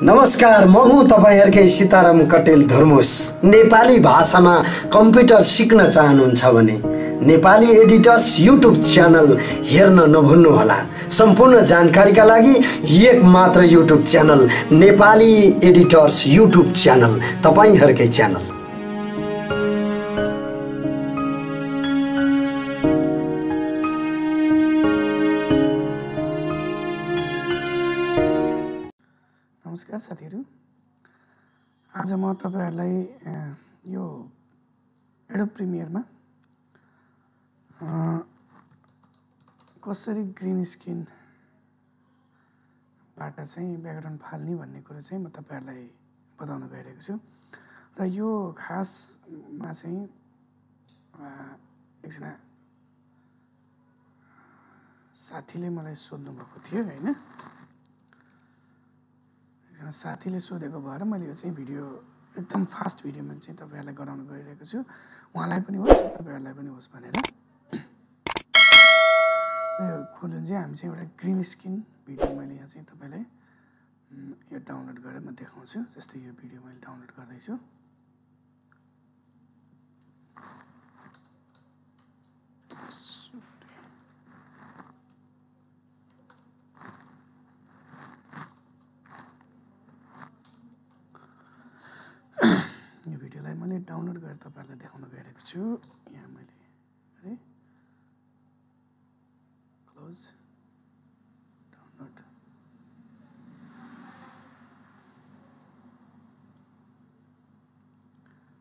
नमस्कार, म हुँ तपाईहरुकै सीताराम कटेल धर्मुस। नेपाली भाषामा कम्प्युटर सिक्न चाहनुहुन्छ भने नेपाली एडिटर्स युट्युब च्यानल हेर्न नभुल्नुहोला। सम्पूर्ण जानकारीका लागि एक मात्र YouTube channel Nepali editors YouTube channel, तपाईहरुकै च्यानल। नमस्कार साथीहरु, आज म तपाईहरुलाई यो एडोब प्रिमियरमा कसरी ग्रीन स्क्रिन बाट चाहिँ ब्याकग्राउन्ड फाल्ने भन्ने कुरा चाहिँ म तपाईहरुलाई बताउन गइरहेको छु। र यो खासमा चाहिँ एकजना साथीले मलाई सोध्नु भएको थियो हैन। साथीले सोधेको भएर मैले यो चाहिँ भिडियो एकदम फास्ट भिडियो मैले चाहिँ तपाईहरुलाई गराउन गइरहेको छु। उहाँलाई पनि होस् तपाईहरुलाई पनि होस् भनेर यो खोलुन चाहिँ हामी चाहिँ एउटा ग्रीन स्क्रिन भिडियो मैले यहाँ चाहिँ तपाईलाई यो डाउनलोड गरेर म देखाउँछु। जस्तै यो भिडियो मैले डाउनलोड गर्दै छु। यो भिडियोलाई मैले डाउनलोड गरेर तपाईहरुलाई देखाउन गइरहेको छु। यहाँ मैले है क्लोज डाउनलोड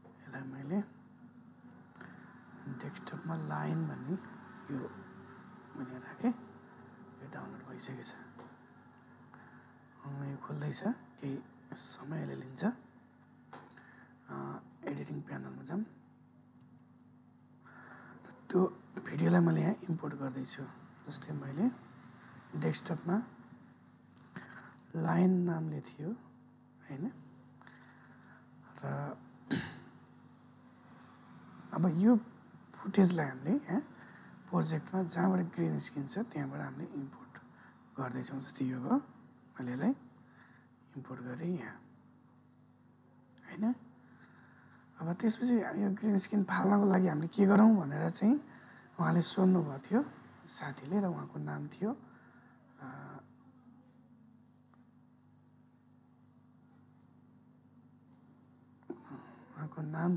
यसलाई मैले डेस्कटपमा लाइन भन्ने यो मैले राखेँ। यो डाउनलोड भइसकेको छ। यो खोल्दै छ, केही समयले लिन्छ। एडिटिङ प्यानलमा जाम। त्यो भिडियोलाई मैले यहाँ इम्पोर्ट गर्दै छु। जस्तै मैले डेस्कटपमा लाइन नामले थियो हैन। र अब यो फुटेजलाई हामीले यहाँ प्रोजेक्टमा जहाँबाट ग्रीन स्क्रिन छ त्यहाँबाट हामीले इम्पोर्ट गर्दै छौं। जस्तै यो भयो, मैले यसलाई इम्पोर्ट गरेँ यहाँ हैन। अब त्यसपछि यो ग्रीन स्क्रिन फाल्नको लागि हामीले के गरौँ भनेर चाहिँ उहाँले सोध्नु भएको थियो साथीले, र उहाँको नाम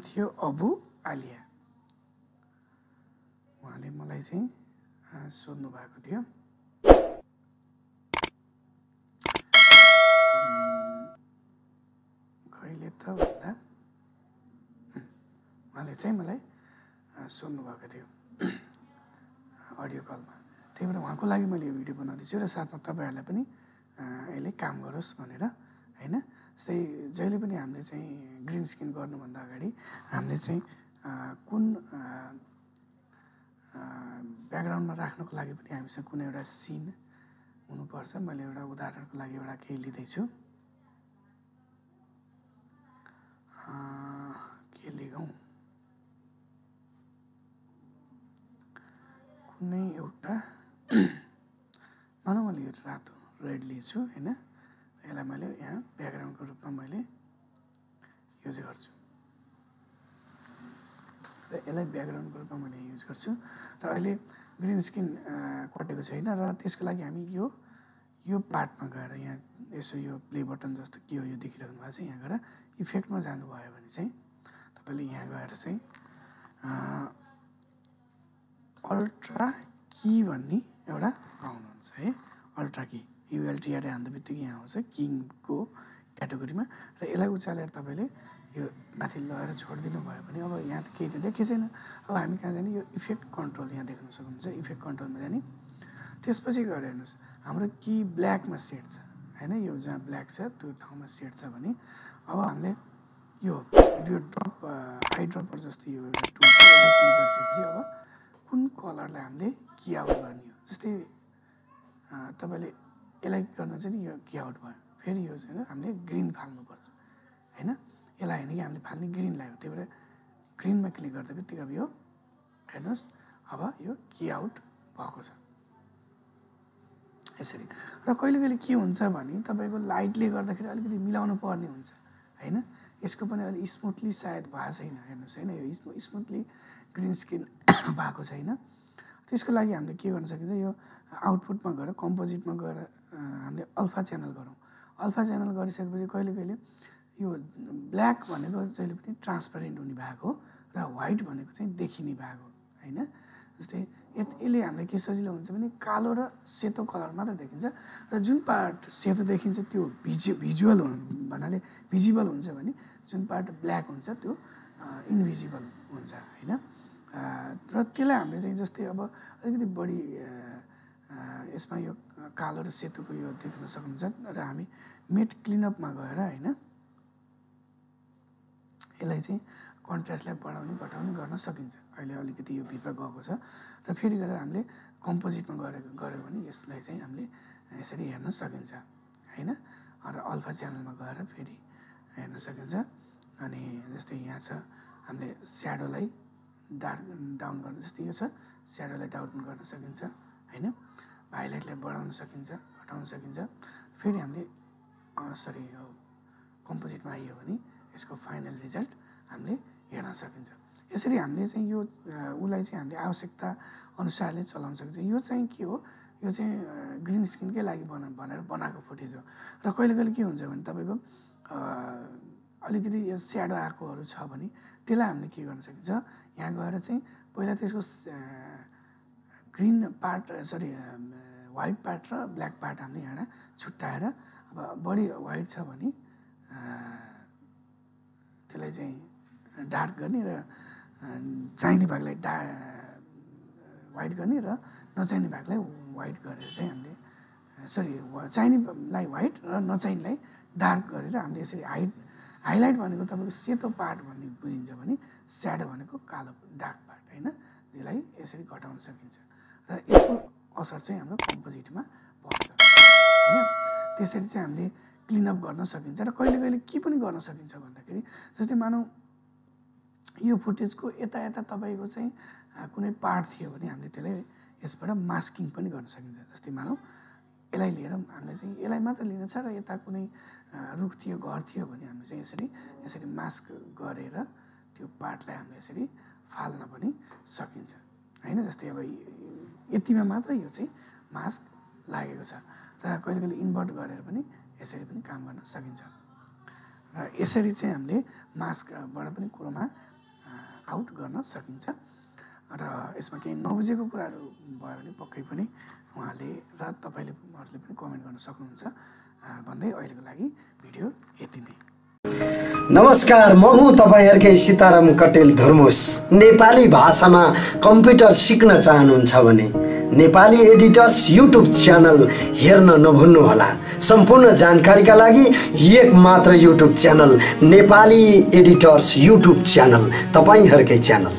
थियो अबु आलिया। उहाँले मलाई चाहिँ सोध्नु भएको थियो कहिले त भन्दा उहाँले चाहिँ मलाई सोध्नु भएको थियो अडियो कलमा। त्यही भएर उहाँको लागि मैले यो भिडियो बनाउँदैछु र साथमा तपाईहरुलाई पनि यसले काम गरोस् भनेर हैन। जस्तै जहिले पनि हामीले चाहिँ ग्रीन स्क्रिन गर्नुभन्दा अगाडि हामीले चाहिँ कुन ब्याकग्राउन्डमा राख्नको लागि पनि हामीसँग कुनै एउटा सिन हुनुपर्छ। मैले एउटा उदाहरणको लागि एउटा केही लिँदै छु। के लिगौँ, कुनै एउटा मानौ मैले यो रातो रेड लिन्छु हैन। यसलाई मैले यहाँ ब्याकग्राउन्डको रूपमा मैले युज गर्छु र यसलाई ब्याकग्राउन्डको रूपमा मैले युज गर्छु। र अहिले ग्रीन स्क्रिन कटेको छैन र त्यसको लागि हामी यो पार्टमा गएर यहाँ यसो यो प्ले बटन जस्तो के हो यो देखिरहनु भएको छ। यहाँ गएर इफेक्टमा जानुभयो भने चाहिँ तपाईले यहाँ गएर चाहिँ अल्ट्रा की भन्ने एउटा पाउनुहुन्छ है। अल्ट्रा की युएलटीआर हान्दा बित्तिकै यहाँ आउँछ किङको क्याटेगोरीमा। र यसलाई उचालेर तपाईले यो माथि लगेर छोडिदिनु भयो भने अब यहाँ केही त देखिए छैन। अब हामी कहाँ जाने, यो इफेक्ट कन्ट्रोल यहाँ देख्न सक्नुहुन्छ। इफेक्ट कन्ट्रोलमा जाने, त्यसपछि गएर हेर्नुस् हाम्रो की ब्ल्याकमा सेट छ हैन। यो जहाँ ब्ल्याक छ त्यो ठाउँमा सेट छ भने अब हामीले यो ड्रप आई ड्रपर जस्तो यो एउटा टुल क्लिक गरिसकेपछि अब कुन कलरलाई हामीले की आउट गर्ने हो। जस्तै तपाईले यसलाई गर्नुहुन्छ नि, यो की आउट भयो। फेरि यो चाहिँ हामीले ग्रीन फाल्नुपर्छ हैन। यसलाई हैन कि हामीले फाल्ने ग्रीनलाई हो। त्यही भएर ग्रीनमा क्लिक गर्दा बित्तिकै अब यो हेर्नुस् अब यो की आउट भएको छ यसरी। र कहिले के हुन्छ भने तपाईँको लाइटले गर्दाखेरि अलिकति मिलाउनु पर्ने हुन्छ होइन। यसको पनि अलि स्मुथली सायद भएको छैन, हेर्नुहोस् होइन, यो स्मुथली ग्रिन स्क्रिन भएको छैन। त्यसको लागि हामीले के गर्न सकिन्छ, यो आउटपुटमा गएर कम्पोजिटमा गएर हामीले अल्फा च्यानल गरौँ। अल्फा च्यानल गरिसकेपछि कहिले यो ब्ल्याक भनेको जहिले पनि ट्रान्सपरेन्ट हुने भाग हो र व्हाइट भनेको चाहिँ देखिने भाग हो होइन। जस्तै यसले हामीलाई के सजिलो हुन्छ भने कालो र सेतो कलर मात्र देखिन्छ र जुन पार्ट सेतो देखिन्छ त्यो भिजुअल भन्नाले भिजिबल हुन्छ भने जुन पार्ट ब्ल्याक हुन्छ त्यो इन्भिजिबल हुन्छ होइन। र त्यसलाई हामीले चाहिँ जस्तै अब अलिकति बढी यसमा यो कालो र सेतोको यो देख्न सक्नुहुन्छ र हामी मेट क्लिनअपमा गएर होइन यसलाई चाहिँ कन्ट्रास्टलाई बढाउने घटाउने गर्न सकिन्छ। अहिले अलिकति यो भित्र गएको छ र फेरि गएर हामीले कम्पोजिटमा गऱ्यो भने यसलाई चाहिँ हामीले यसरी हेर्न सकिन्छ होइन। र अल्फा च्यानलमा गएर फेरि हेर्न सकिन्छ। अनि जस्तै यहाँ छ हामीले स्याडोलाई डाउन गर्न, जस्तै यो छ स्याडोलाई डाउन गर्न सकिन्छ होइन। हाइलाइटलाई बढाउन सकिन्छ, घटाउन सकिन्छ। फेरि हामीले यो कम्पोजिटमा आइयो भने यसको फाइनल रिजल्ट हामीले हेर्न सकिन्छ। यसरी हामीले चाहिँ यो उसलाई चाहिँ हामीले आवश्यकता अनुसारले चलाउन सकिन्छ। यो चाहिँ के हो, यो चाहिँ ग्रिन स्क्रिनकै लागि भनेर बनाएको फुटेज हो। र कहिले के हुन्छ भने तपाईँको अलिकति यो स्याडो आएकोहरू छ भने त्यसलाई हामीले के गर्न सकिन्छ, यहाँ गएर चाहिँ पहिला त्यसको ग्रिन पार्ट व्हाइट पार्ट र ब्ल्याक पार्ट हामीले यहाँ छुट्याएर अब बढी व्हाइट छ भने त्यसलाई चाहिँ डार्क गर्ने र चाहिने भागलाई व्हाइट गर्ने र नचाहिने भागलाई व्हाइट गरेर चाहिँ हामीले चाहिनेलाई व्हाइट र नचाहिनेलाई डार्क गरेर हामीले यसरी हाइलाइट भनेको तपाईँको सेतो पार्ट भन्ने बुझिन्छ भने स्याडो भनेको कालो डार्क पार्ट होइन। यसलाई यसरी घटाउन सकिन्छ र यसको असर चाहिँ हाम्रो कम्पोजिटमा पर्छ होइन। त्यसरी चाहिँ हामीले क्लिनअप गर्न सकिन्छ। र कहिले के पनि गर्न सकिन्छ भन्दाखेरि जस्तै मानौँ यो फुटेजको यता तपाईँको चाहिँ कुनै पार्ट थियो भने हामीले त्यसलाई यसबाट मास्किङ पनि गर्न सकिन्छ। जस्तै मानौँ यसलाई लिएर हामीले चाहिँ यसलाई मात्र लिन छ र यता कुनै रुख थियो, घर थियो भने हामीले चाहिँ यसरी मास्क गरेर त्यो पार्टलाई हामीले यसरी फाल्न पनि सकिन्छ होइन। जस्तै अब यतिमा मात्र यो चाहिँ मास्क लागेको छ र कहिले इन्भर्ट गरेर पनि यसरी पनि काम गर्न सकिन्छ। र यसरी चाहिँ हामीले मास्कबाट पनि क्रोमा आउट गर्न सकिन्छ। र यसमा केही नबुझेको कुराहरू भयो भने पक्कै पनि उहाँले र तपाईँले पनि कमेन्ट गर्न सक्नुहुन्छ भन्दै अहिलेको लागि भिडियो यति नै। नमस्कार, म हुँ तपाईहरुकै सीताराम कटेल धर्मुस। नेपाली भाषामा कम्प्युटर सिक्न चाहनुहुन्छ भने नेपाली एडिटर्स युट्युब च्यानल हेर्न नभुल्नुहोला। सम्पूर्ण जानकारीका लागि एक मात्र YouTube channel Nepali editors YouTube channel, तपाईहरुकै च्यानल।